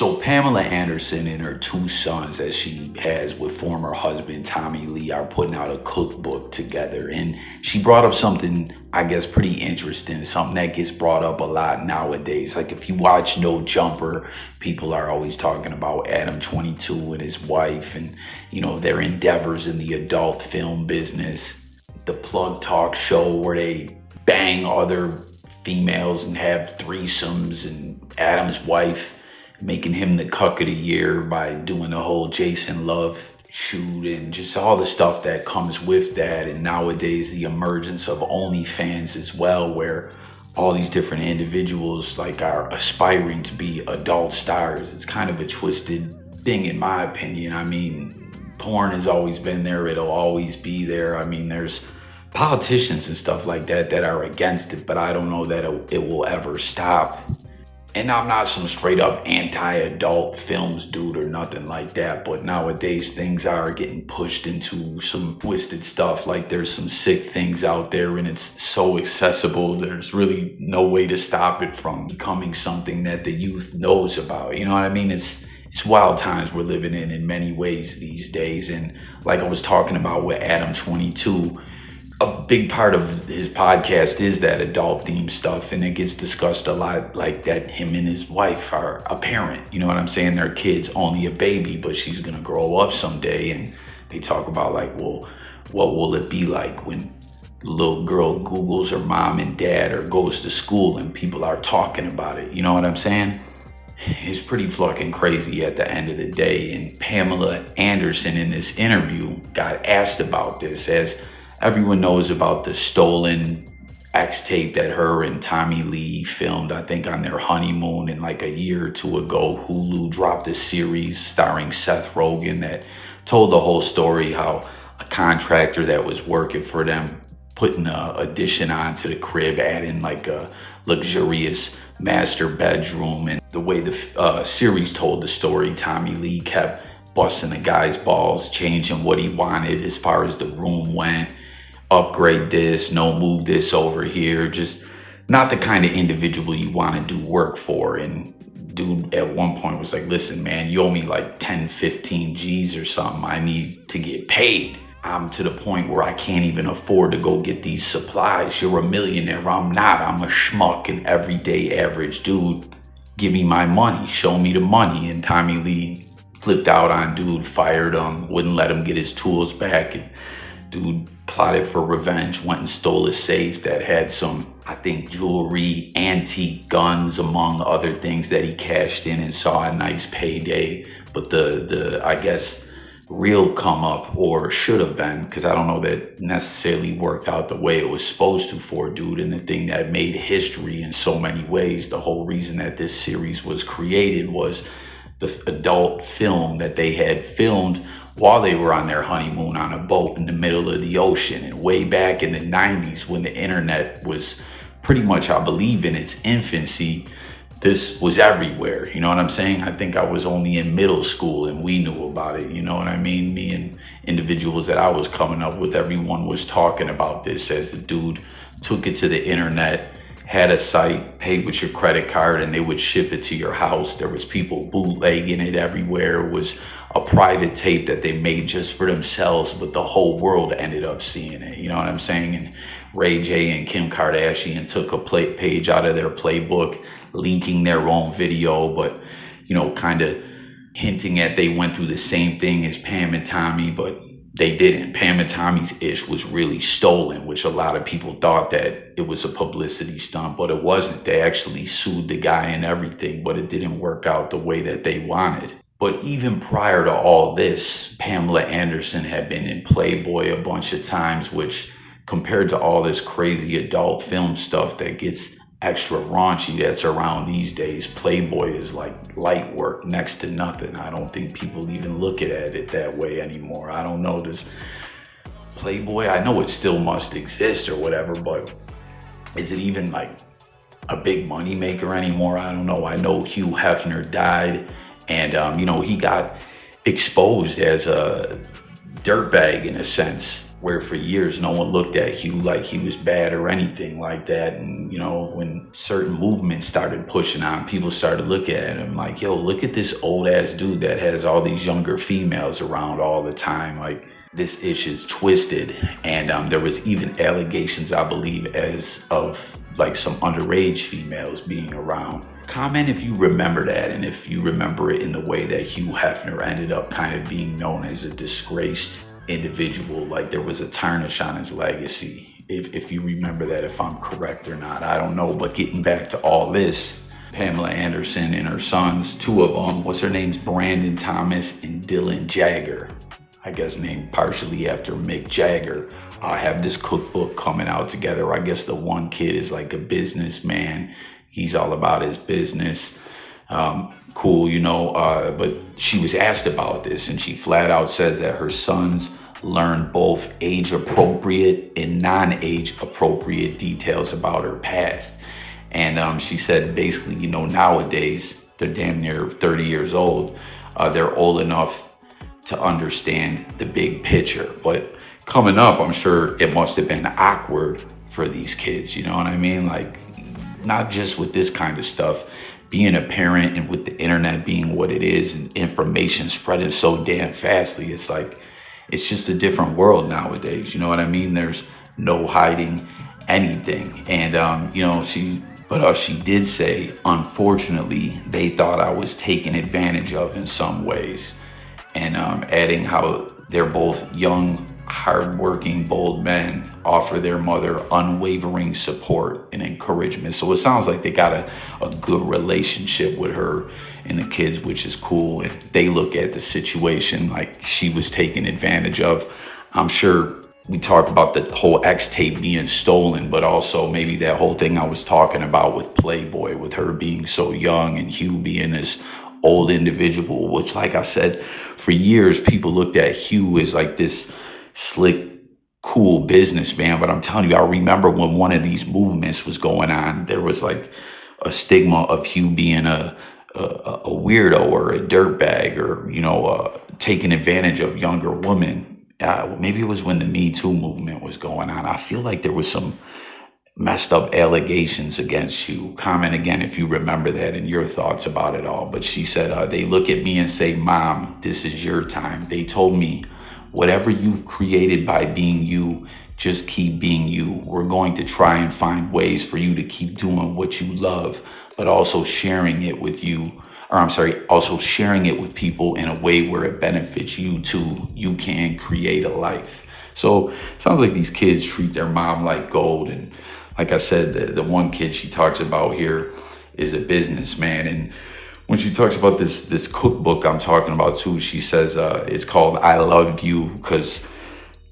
So Pamela Anderson and her two sons that she has with former husband Tommy Lee are putting out a cookbook together. And she brought up something, I guess, pretty interesting, something that gets brought up a lot nowadays. Like if you watch No Jumper, people are always talking about ADAM22 and his wife and, their endeavors in the adult film business. The Plug Talk show where they bang other females and have threesomes, and Adam's wife making him the cuck of the year by doing the whole Jason Love shoot and just all the stuff that comes with that. And nowadays the emergence of OnlyFans as well, where all these different individuals are aspiring to be adult stars. It's kind of a twisted thing in my opinion. I mean, porn has always been there, it'll always be there. I mean, there's politicians and stuff like that that are against it, but I don't know that it will ever stop. And I'm not some straight up anti-adult films dude or nothing like that, but nowadays things are getting pushed into some twisted stuff. Like there's some sick things out there and it's so accessible. There's really no way to stop it from becoming something that the youth knows about. You know what I mean? It's wild times we're living in many ways these days. And like I was talking about with ADAM22, a big part of his podcast is that adult theme stuff, and it gets discussed a lot, like that him and his wife are a parent, you know what I'm saying? Their kid's only a baby, but she's gonna grow up someday. And they talk about well, what will it be like when the little girl Googles her mom and dad or goes to school and people are talking about it, you know what I'm saying? It's pretty fucking crazy at the end of the day. And Pamela Anderson in this interview got asked about this, as everyone knows about the stolen X tape that her and Tommy Lee filmed, I think, on their honeymoon. And like a year or two ago, Hulu dropped a series starring Seth Rogen that told the whole story, how a contractor that was working for them put an addition onto the crib, adding like a luxurious master bedroom. And the way the series told the story, Tommy Lee kept busting the guy's balls, changing what he wanted as far as the room went. Upgrade this, no, move this over here. Just not the kind of individual you want to do work for. And dude at one point was like, listen, man, you owe me like 10, 15 G's or something. I need to get paid. I'm to the point where I can't even afford to go get these supplies. You're a millionaire. I'm not. I'm a schmuck, an everyday average dude. Give me my money. Show me the money. And Tommy Lee flipped out on dude, fired him, wouldn't let him get his tools back. And dude plotted for revenge, went and stole a safe that had some, I think, jewelry, antique guns, among other things that he cashed in and saw a nice payday. But the I guess, real come up, or should have been, because I don't know that necessarily worked out the way it was supposed to for dude, and the thing that made history in so many ways, the whole reason that this series was created was the adult film that they had filmed while they were on their honeymoon on a boat in the middle of the ocean. And way back in the 90s, when the internet was pretty much, I believe, in its infancy, this was everywhere. You know what I'm saying? I think I was only in middle school and we knew about it. You know what I mean? Me and individuals that I was coming up with, everyone was talking about this, as the dude took it to the internet, had a site, paid with your credit card, and they would ship it to your house. There was people bootlegging it everywhere. It was a private tape that they made just for themselves, but the whole world ended up seeing it. You know what I'm saying? And Ray J and Kim Kardashian took a page out of their playbook, leaking their own video, but, kind of hinting at they went through the same thing as Pam and Tommy, but they didn't. Pam and Tommy's ish was really stolen, which a lot of people thought that it was a publicity stunt, but it wasn't. They actually sued the guy and everything, but it didn't work out the way that they wanted. But even prior to all this, Pamela Anderson had been in Playboy a bunch of times, which, compared to all this crazy adult film stuff that gets extra raunchy that's around these days, Playboy is like light work, next to nothing. I don't think people even look at it that way anymore. I don't know, does Playboy, I know it still must exist or whatever, but is it even like a big money maker anymore? I don't know. I know Hugh Hefner died, and he got exposed as a dirtbag in a sense. where for years no one looked at Hugh like he was bad or anything like that. And, you know, when certain movements started pushing on, people started looking at him like, yo, look at this old ass dude that has all these younger females around all the time. Like, this ish is twisted. And there was even allegations, I believe, as of like some underage females being around. Comment if you remember that, and if you remember it in the way that Hugh Hefner ended up kind of being known as a disgraced individual, like there was a tarnish on his legacy. If you remember that, if I'm correct or not, I don't know. But getting back to all this, Pamela Anderson and her sons, two of them, what's their names? Brandon Thomas and Dylan Jagger, I guess named partially after Mick Jagger, have this cookbook coming out together. I guess the one kid is like a businessman. He's all about his business. Cool, you know, but she was asked about this, and she flat out says that her sons learned both age appropriate and non-age appropriate details about her past. And she said basically, you know, nowadays they're damn near 30 years old. They're old enough to understand the big picture. But coming up, I'm sure it must have been awkward for these kids, you know what I mean? Like, not just with this kind of stuff, being a parent and with the internet being what it is and information spreading so damn fastly, it's like, it's just a different world nowadays, you know what I mean? There's no hiding anything. And, you know, she did say, unfortunately, they thought I was taken advantage of in some ways. And adding how they're both young, hardworking, bold men, offer their mother unwavering support and encouragement. So it sounds like they got a good relationship with her and the kids, which is cool. And they look at the situation like she was taken advantage of. I'm sure we talked about the whole X tape being stolen, but also maybe that whole thing I was talking about with Playboy, with her being so young and Hugh being this old individual, which, like I said, for years people looked at Hugh as like this slick, cool businessman. But I'm telling you, I remember when one of these movements was going on, there was like a stigma of Hugh being a weirdo or a dirtbag, or, you know, taking advantage of younger women. Maybe it was when the Me Too movement was going on. I feel like there was some messed up allegations against you. Comment again if you remember that and your thoughts about it all. But she said, they look at me and say, Mom, this is your time. They told me, whatever you've created by being you, just keep being you. We're going to try and find ways for you to keep doing what you love, but also sharing it with also sharing it with people in a way where it benefits you too. You can create a life. So it sounds like these kids treat their mom like gold. And like I said, the one kid she talks about here is a businessman. And when she talks about this cookbook I'm talking about too, she says it's called I Love You because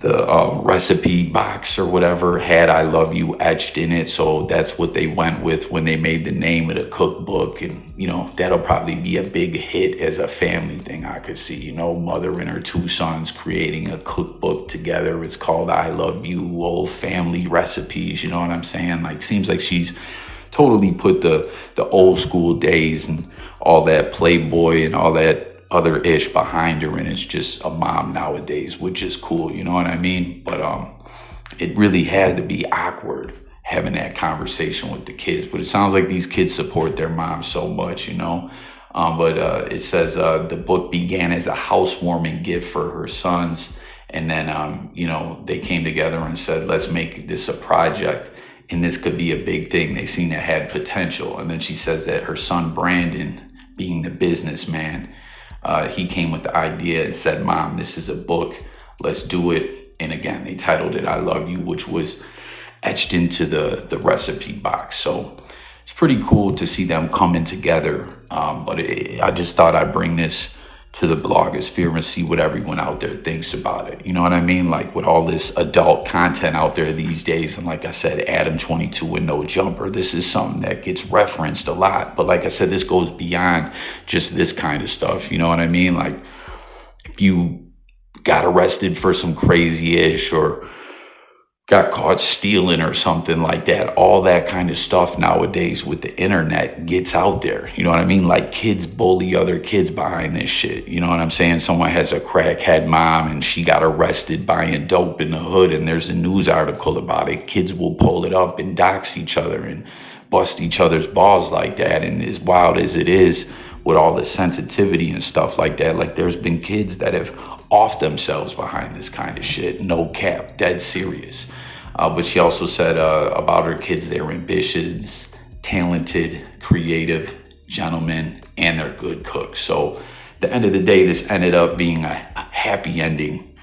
the recipe box or whatever had I Love You etched in it. So that's what they went with when they made the name of the cookbook. And, you know, that'll probably be a big hit as a family thing, I could see, you know, mother and her two sons creating a cookbook together. It's called I Love You, old family recipes, you know what I'm saying? Like, seems like she's totally put the old school days and all that Playboy and all that other ish behind her, and it's just a mom nowadays, which is cool, you know what I mean? But it really had to be awkward having that conversation with the kids. But it sounds like these kids support their mom so much, you know. But it says the book began as a housewarming gift for her sons, and then you know, they came together and said, let's make this a project, and this could be a big thing. They seen it had potential. And then she says that her son Brandon, being the businessman, he came with the idea and said, Mom, this is a book, let's do it. And again, they titled it I Love You, which was etched into the recipe box. So it's pretty cool to see them coming together. But I just thought I'd bring this to the blogosphere and see what everyone out there thinks about it. You know what I mean? Like, with all this adult content out there these days, and like I said, ADAM22 and No Jumper, this is something that gets referenced a lot. But like I said, this goes beyond just this kind of stuff. You know what I mean? Like, if you got arrested for some crazy-ish, or got caught stealing or something like that. All that kind of stuff nowadays with the internet gets out there. You know what I mean? Like kids bully other kids behind this shit. You know what I'm saying? Someone has a crackhead mom and she got arrested buying dope in the hood, and there's a news article about it. Kids will pull it up and dox each other and bust each other's balls like that. And as wild as it is, with all the sensitivity and stuff like that, like there's been kids that have off themselves behind this kind of shit. No cap, dead serious. But she also said about her kids, they're ambitious, talented, creative gentlemen, and they're good cooks. So at the end of the day, this ended up being a happy ending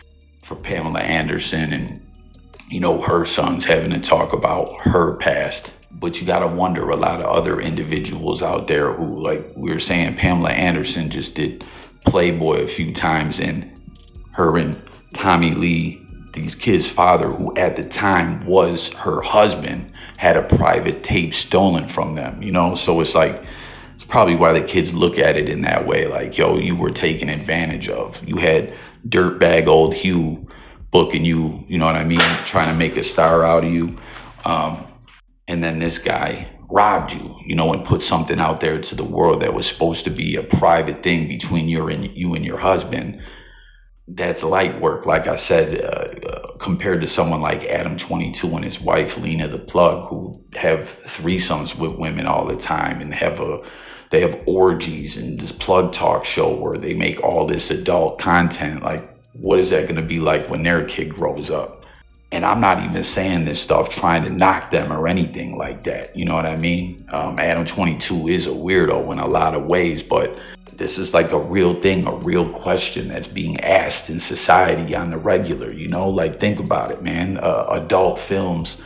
for Pamela Anderson and, you know, her sons having to talk about her past. But you got to wonder, a lot of other individuals out there who, like we were saying, Pamela Anderson just did Playboy a few times, and her and Tommy Lee, these kids' father, who at the time was her husband, had a private tape stolen from them, you know? So it's like, it's probably why the kids look at it in that way. Like, yo, you were taken advantage of. You had dirtbag old Hugh booking you, you know what I mean? Trying to make a star out of you. And then this guy robbed you, you know, and put something out there to the world that was supposed to be a private thing between you and your husband. That's light work, like I said, compared to someone like ADAM22 and his wife Lena the Plug, who have threesomes with women all the time and they have orgies and this Plug Talk show where they make all this adult content. Like, what is that going to be like when their kid grows up? And I'm not even saying this stuff trying to knock them or anything like that. You know what I mean? ADAM22 is a weirdo in a lot of ways, but this is like a real thing, a real question that's being asked in society on the regular, you know? Like, think about it, man. Adult films,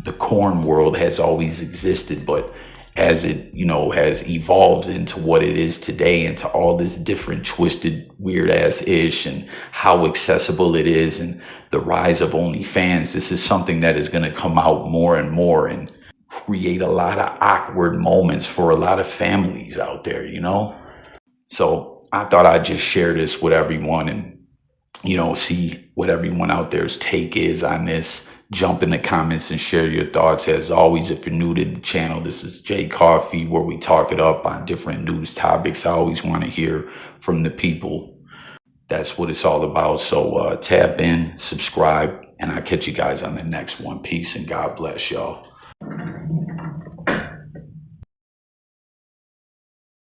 the corn world has always existed, but as it, you know, has evolved into what it is today, into all this different twisted weird ass ish and how accessible it is and the rise of OnlyFans, this is something that is going to come out more and more and create a lot of awkward moments for a lot of families out there, you know? So I thought I'd just share this with everyone and, you know, see what everyone out there's take is on this. Jump in the comments and share your thoughts. As always, if you're new to the channel, this is Jay Coffee, where we talk it up on different news topics. I always want to hear from the people. That's what it's all about. So tap in, subscribe, and I'll catch you guys on the next one. Peace and God bless y'all.